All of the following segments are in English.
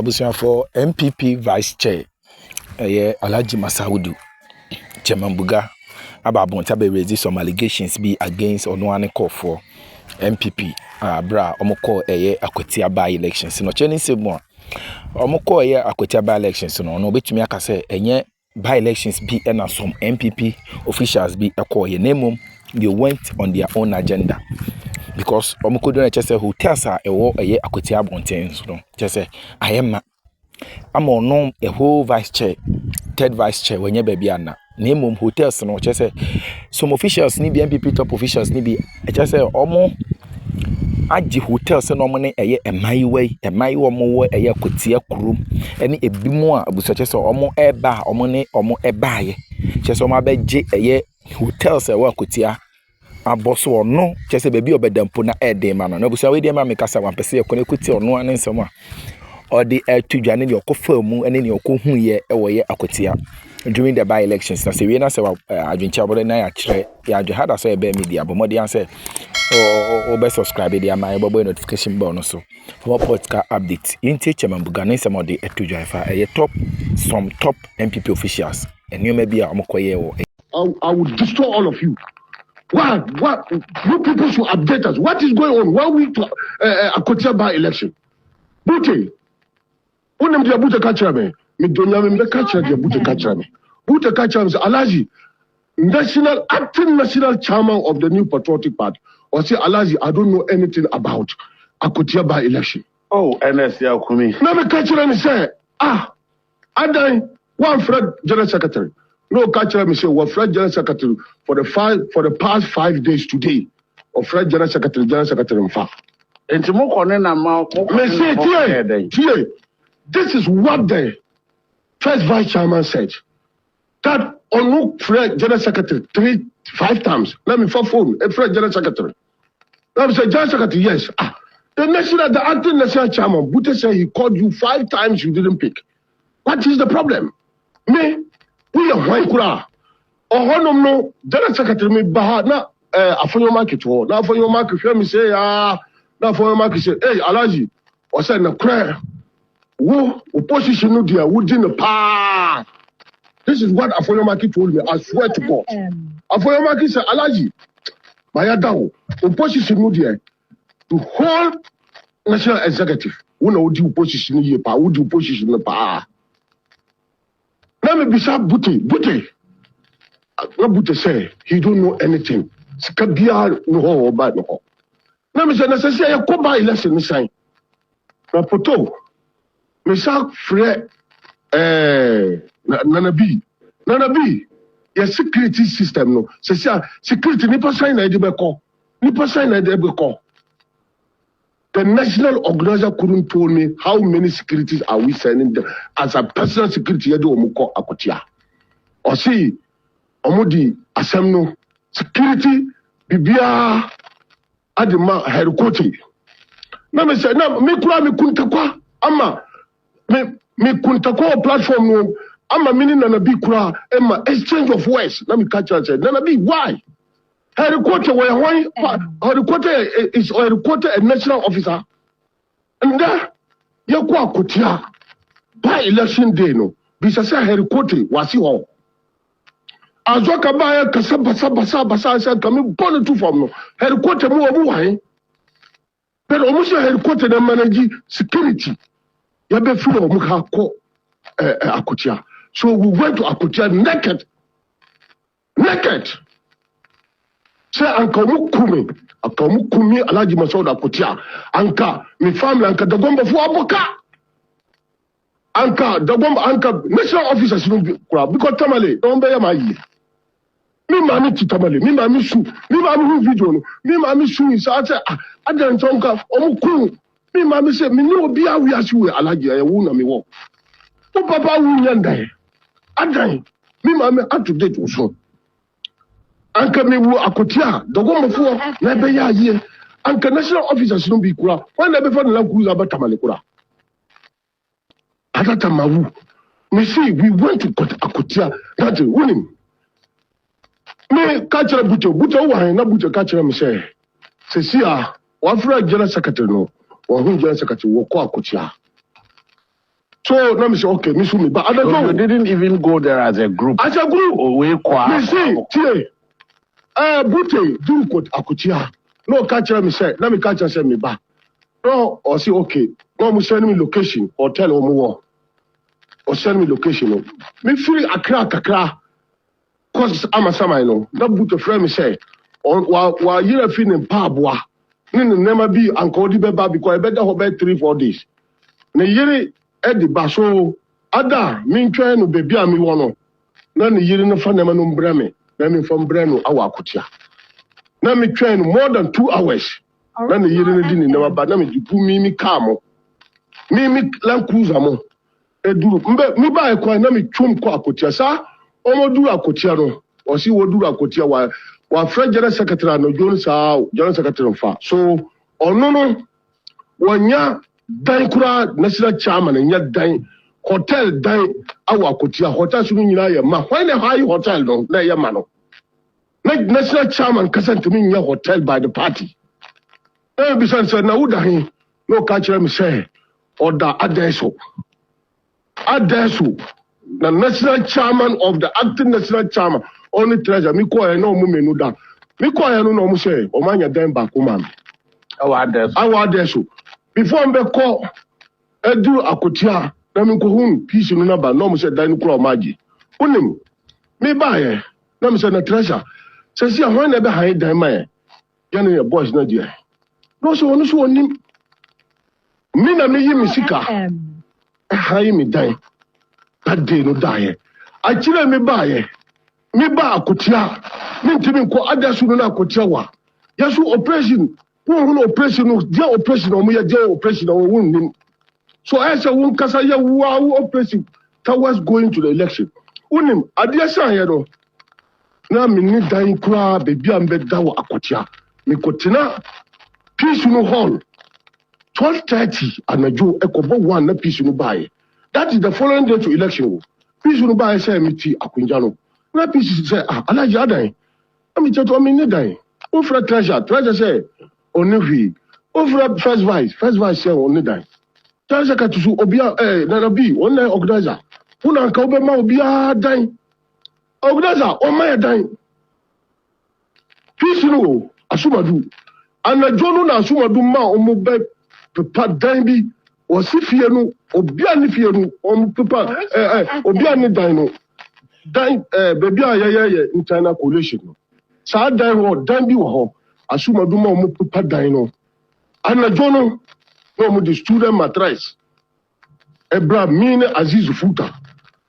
abusuan for NPP Vice Chair Alhaji Masaudu Chairman Buga ababonta be raise some allegations be against Onoane call for NPP bra omoko Akwatia by elections no cheni se mo omoko Akwatia by elections no betumi aka say enye by elections be na some NPP officials be call name they went on their own agenda because omoko do na chese hotels are Akwatia bonten so chese ayema I'm on a whole vice chair, third vice chair when you baby anna. Name hotels no just say some officials need be NPP top officials need be just say omo aji hotels no money a my way more a Akwatia kurum any a bimo abusa just omo eba omo ne omo ebaye just omo abeje a hotels Akwatia aboso or no just say baby obedampo na ede ma no abusa we dey ma make asa wan pese Equity or no an nsema or the to Johnny your confirm and then your coon ye away Akwatia during the by elections. Now, say, we say, I drink trouble and I actually had a say, media, but more than say, or best subscribe to my mobile notification bonus. For podcast updates, in Chairman Buga, some of the to driver, some top NPP officials, and you may be a Mokoye. I would destroy all of you. What? You people should update us. What is going on? 1 week to Akwatia by election. Bute. Unem dia Bute catcher me donya me catcher dia Bute catcher me. Bute catcher me Alhaji, acting national chairman of the New Patriotic Party. Or say Alhaji, I don't know anything about Akwatia by election. Oh, NS ya kumi. Na me catcher me say, Adan one Fred General Secretary. No catcher me say what Fred General Secretary for the past 5 days today. Or Fred General Secretary mfa. Enti mo kone na ma me say this is what the first vice chairman said. That on Fred General Secretary 5 times. Let me phone a Fred General Secretary. Let me say General Secretary, yes. The acting national chairman, Bute said he called you 5 times, you didn't pick. What is the problem? Me, we are white kura. Or no General Secretary me baha na afonyo market ho. Na afonyo market me say na afonyo market say, hey Alhaji, o say na cry. Who opposition no dear wouldn't the pa. This is what Afoyomaki told me. I swear to God. Afoyomaki said, Alhaji, Mayadao, opposition no dear. The whole national executive. Who know the opposition here, pa, who the opposition the pa. Let me be sharp, Bute. No Bute say he don't know anything. Skabia no ho bad no. Let me say necessary a koba election sign. Rapoto. Mesa frɛ Nanabi your security system no say security nipa sign na de beko the national organizer couldn't tell me how many securities are we sending them as a personal security yede omukọ Akwatia or see omudi asem no security bibia adema headquarters na me say na me kura me kuntakwa ama me kuntakwa platform no ama mini Nanabi kura ema exchange of words. Let me catch and say Nanabi, why? Headquarter is a national officer. And there you go Akwatia by election day no. Bisa say headquarter wasi ho. Azoka ba kasa basa say kami born to form no. Headquarter mu obu why? Pero omu say headquarter na manage security. Yabe full of Akwatia. So we went to Akwatia naked. Say anka mukumi Alhaji Masaudu Akwatia. Anka mi family anka dagomba fu aboka. Anka national officers no kura because tamale don't be my mi mami ti tamale mi mami hu video no mi mami su isa say adan tonka omukuru. Me mama say me no be a we asu Alhaji wu na me wo. O papa wu nyanda. Adan me mama up to date so. Anka me wu Akwatia dogo mfo na be ya ye. Anka national officers no be kura. When na be for na cruise abatamale kura. Atata mawu. Me see we went to Akwatia that winning. Me catch Bute wa na Bute catch me say. See wa General Secretary no. Or who General Secretary will call Akwatia. So now me say okay, me show me. But I don't know. You didn't even go there as a group. As a group, we see, Bute do quote Akwatia. No catch me say. Let me catch say me back. No, or say okay. No, me send me location or tell or send me location. Me free Accra. Cause I'm a sama no. That Bute friend me say. While you're feeling pabwa. Never be Uncle Dibeba because I better hold 3-4 days. Ne yere edi baso ada min twa no baby ami wono na ne yere no fa na no mbrame na me from brano awa Akwatia na me twa no more than 2 hours na ne yere no di ni na ba na me dipu mi kamo mi Land Cruiser mo eduru mbe mi ba e kwa na me twom kwa Akwatia sa omo duru Akwatia no o si wo duru Akwatia wa French General Secretary no Jones General Secretary fa so ono no wonya dan kura national chairman nya dan hotel dan awa Akwatia hotel sunu nyina ya ma why na high hotel no na ya ma no national chairman kasant mi nya hotel by the party bisan say na udahin no ka kire me say order adeso the national chairman of the acting national chairman only treasure mi ko e no mu menu da mi ko e no no mu say o manya dan ba ko ma awa adeso before mbe ko edu Akwatia na mi ko hun peace no na ba no mo se dan kura o maji unim me ba ye na me se na treasure se si ahwan na be han dan ma ye yana ye boys na dia no so onu so onim mi na me yi mi sika hai mi dan that day no die a kire me ba ye me ba Akwatia mi ntimi ko adasu no na Akwatia wa yasu operation who operation no dia operation no ya dia operation no won so I say won kasa ya wa operation towards going to the election unim adia san ya do na me ni dan kura bebi ambe da wa Akwatia me kotina peace no hall 12:30 anajo ekobo 1 na peace no buy that is the following day to election peace no buy say meti akunja no na peace say alaji adan am cheto me ni dan o fra treasure say onihwi over first vice say on dan treasure ka tusu obia na bi on organizer una nka obe ma obia dan organizer o ma dan peace no asumadu anajo no na asumadu ma o mo be pepa dan bi o si fie no obia ni fie no o mo pepa obia ni dan no dan baby ayeye internal coalition no sa dan bi wo ho asumadu ma o mo pepa dan no anajo no no mo the student mattress ebra mine Aziz Futa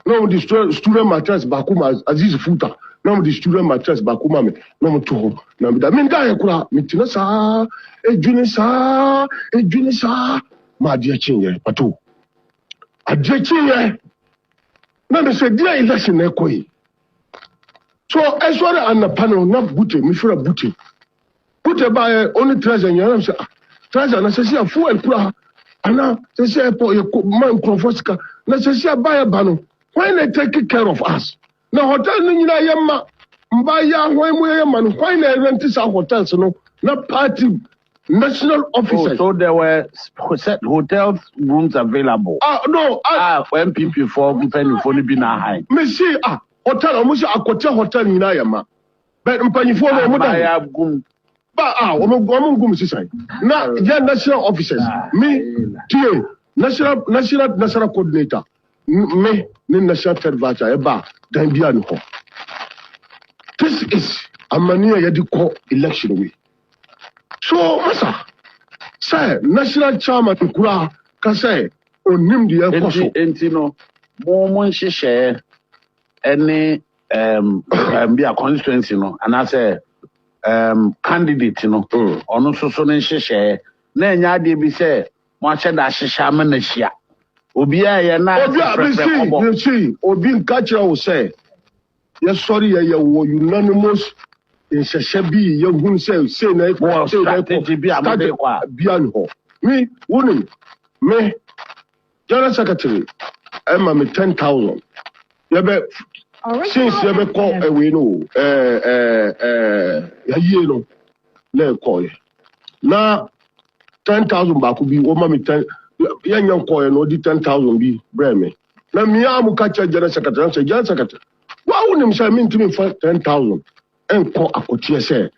no mo the student mattress bakuma Aziz Futa no mo the student mattress bakuma me no mo to na me da me da yakura me tina sa ejuni sa ma dia chinye pato adie chinye na me se dia election na koyi so esore anapano na bute me fura bute ba only treasure nyana se treasure na se sia fuel kura ana se sia po man profosika na se sia ba ya bano when they take care of us na hotel ni nyina yemma mba ya hwan mu yemma no when they rent this hotels no na party national officers. So there were hotel rooms available. No. When people for mpanyifo bi na high. Me see hotel almost Akwatia hotel nyina yemma but mpanyifo no mo da ba omo gum sisai na ya national officers me tie national coordinator me ni national third vice eba dan bia no ho this is a mania ya di ko election we so masa say national chairman kura ka say onim de ekoso entino mo nhihye any be a constituency no and I say candidate no ono so no nhihye na enya ade bi say mo ahye da hihye ama na hia obi a ye na obi nka kira wo say yes sorry ye wo unanimous nhihye bi ye hun say na strategy bi amade kwa bia no me woni me general secretary Emma me 10,000 ye be since ye be call away no ye no le call na 10,000 ba ku bi o ma me 10 Young coin no di 10,000 be breme. Na me am catch general secretary say general secretary. Why wouldn't say mean to me for 10,000 and call Akwatia say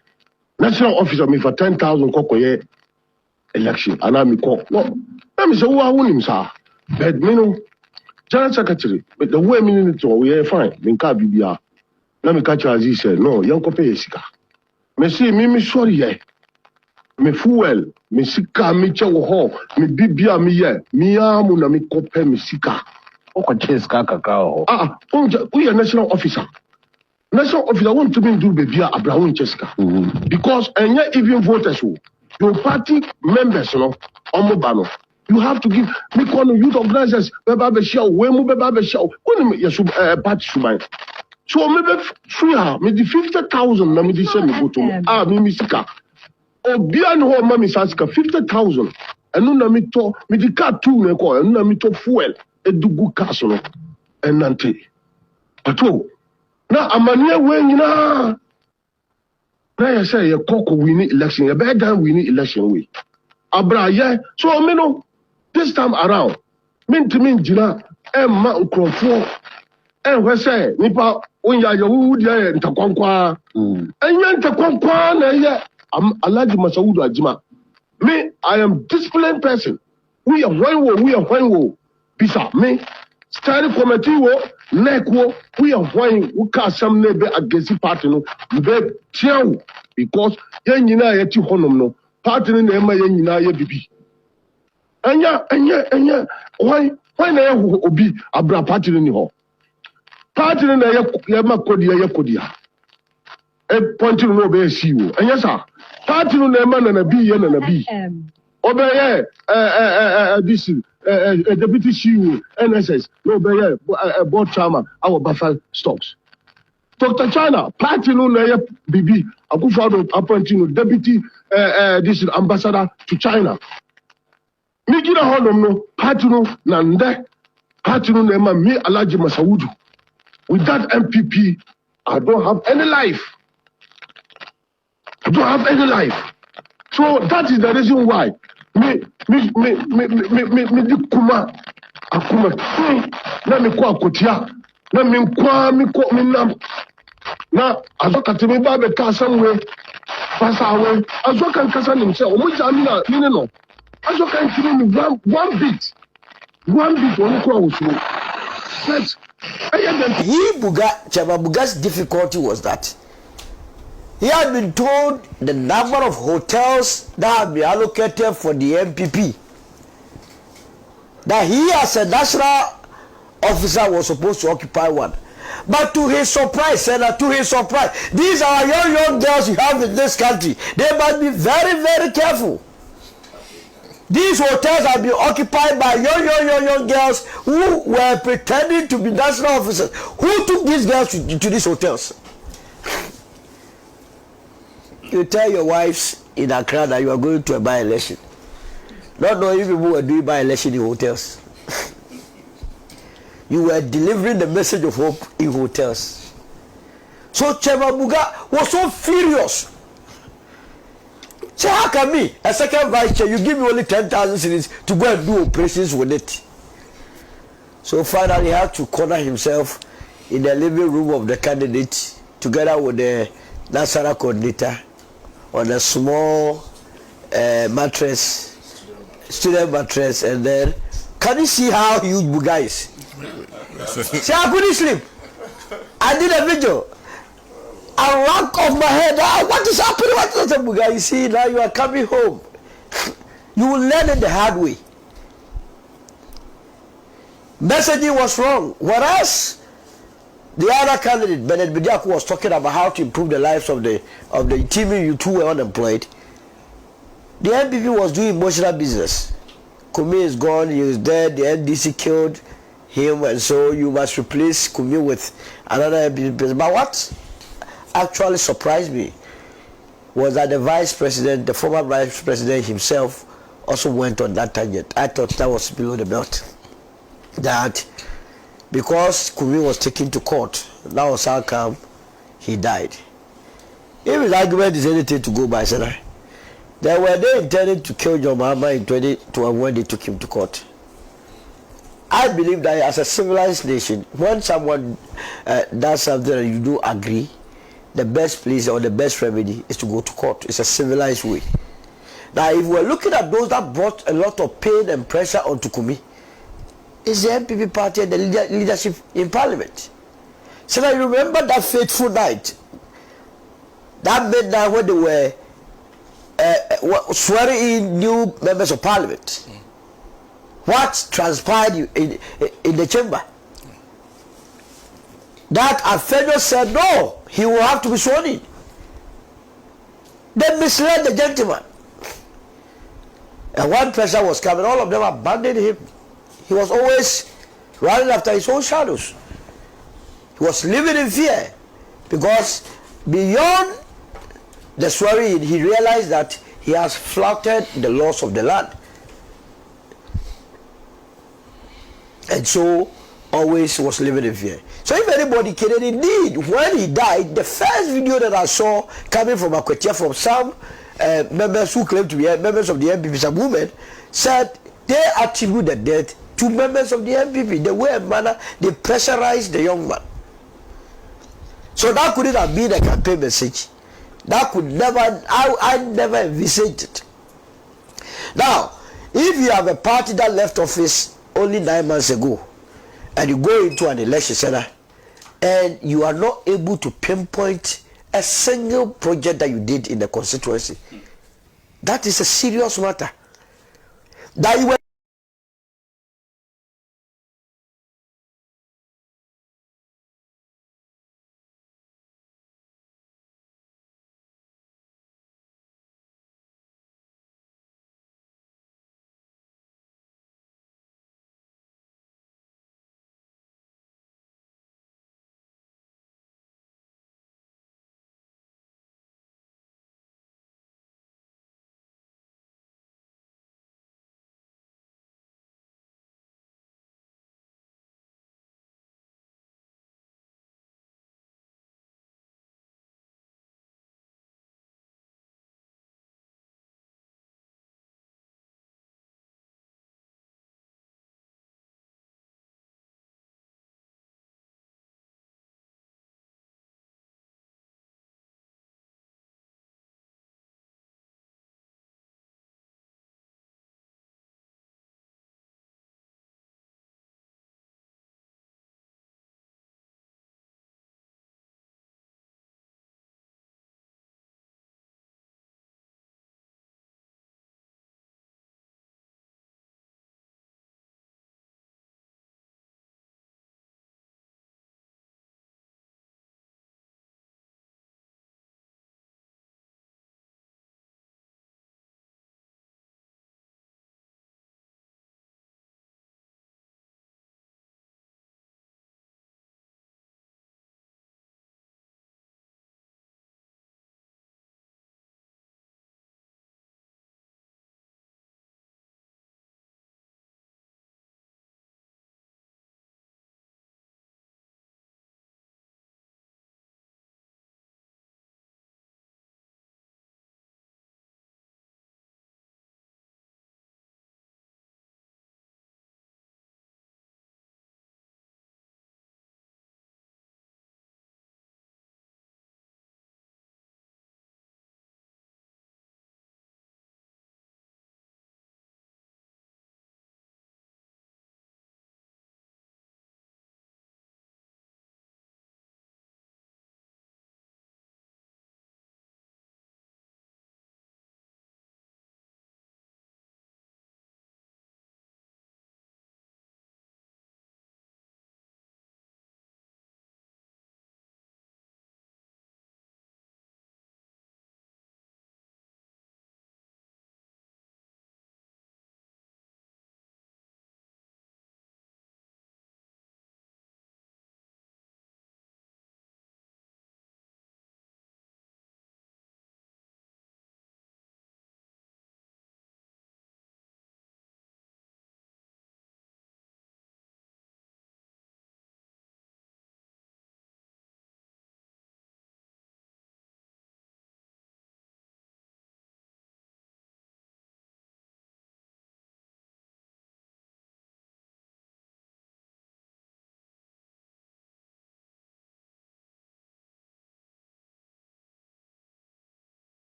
national officer me for 10,000 kokoye election and I me call. No, let me say why wouldn't say but me no general secretary but the way me need to we fine me ka bibia. Let me catch as he said no young pay sika. Me see me sorry yeah. Me fuel, me sika, me chewo ho, me bibia me ye, me amu na me kope me sika. Oko cheska kakao. We are national officer. National officer want to do bibia Abraham Cheska. Because even voters who your party members, omobano. You have to give me call youth organizers, beba be show, we mu beba be show. When you party subai. So maybe free me the 50,000 na me the same go to me sika. Obia no ho mami sasika 50,000 enu na mi to mi di car 2 na ko enu na mi to fuel edugu cash no enante pato na amane we nyina na ya say ye koko win election ye be dan win election we abra ye so me no this time around min jina emma nkrofo enwe say nipa onya ye wu dia ntakwankwa enya ntakwankwa na ye Alaji Masaudu Ajima. Me, I am disciplined person. We are one. Pisa, me, study committee wo, neck wo, we are one who can some nebe against the party no, be tiao, because yen yina yeti honum no, party no ema yen yina ye bibi. Enya, why na ye obi abra party ni ho? Party no ye makodia. E point no be see wo. Enya sa. Party no na be na be. Obeye this deputy CEO NSS no obeye board chairman our Buffalo stocks. Dr. China party no na bibi Akufo-Addo appointing deputy this ambassador to China. Mikina honum no party no na nde party no na me Alhaji Masaudu. With that MPP I don't have any life. I don't have any life. So that is the reason why me Akroma na me ko Akwatia na me nam na azoka me ba be ka samwe pasa we azoka nkasa nim se omo jami na me no azoka ntimi ni one bit on ko awusu set Buga's difficulty was that he had been told the number of hotels that have been allocated for the MPP. That he as a national officer was supposed to occupy one. But to his surprise, these are young girls you have in this country. They must be very, very careful. These hotels have been occupied by young girls who were pretending to be national officers. Who took these girls to these hotels? You tell your wives in Accra that you are going to a by-election. Not knowing people were doing by-election in hotels. You were delivering the message of hope in hotels. So Chairman Buga was so furious. Say, how can me, a second vice chair, you give me only 10,000 cedis to go and do operations with it? So finally he had to corner himself in the living room of the candidate together with the national coordinator on a small student mattress, and then can you see how huge Buga is? See, I couldn't sleep. I did a video. I rank off my head. What is happening? What is happening, Buga? You see, now you are coming home. You will learn it the hard way. Messaging was wrong. Whereas the other candidate, Bernard Bediako, was talking about how to improve the lives of the TV youth who were unemployed. The NPP was doing emotional business. Kumi is gone, he is dead, the NDC killed him, and so you must replace Kumi with another NPP president. But what actually surprised me was that the former vice president himself also went on that tangent. I thought that was below the belt. That because Kumi was taken to court, that was how come he died. If his argument is anything to go by, they intended to kill John Mahama in 2012 when they took him to court. I believe that as a civilized nation, when someone does something and you do agree, the best place or the best remedy is to go to court. It's a civilized way. Now, if we're looking at those that brought a lot of pain and pressure onto Kumi, it's the NPP party and the leadership in parliament. So I remember that fateful night, that midnight when they were swearing in new members of parliament. What transpired in the chamber? That Afenyo said no, he will have to be sworn in. They misled the gentleman. And one person was coming, all of them abandoned him. He was always running after his own shadows. He was living in fear because beyond the swearing, he realized that he has flouted the laws of the land. And so always was living in fear. So if anybody can, indeed, when he died, the first video that I saw coming from Akwatia from some members who claim to be members of the NPP, some women, said they attribute the death to members of the NPP. The way and manner they pressurized the young man. So that couldn't have been a campaign message. That could never, I never envisaged it. Now, if you have a party that left office only 9 months ago, and you go into an election center, and you are not able to pinpoint a single project that you did in the constituency, that is a serious matter. That you were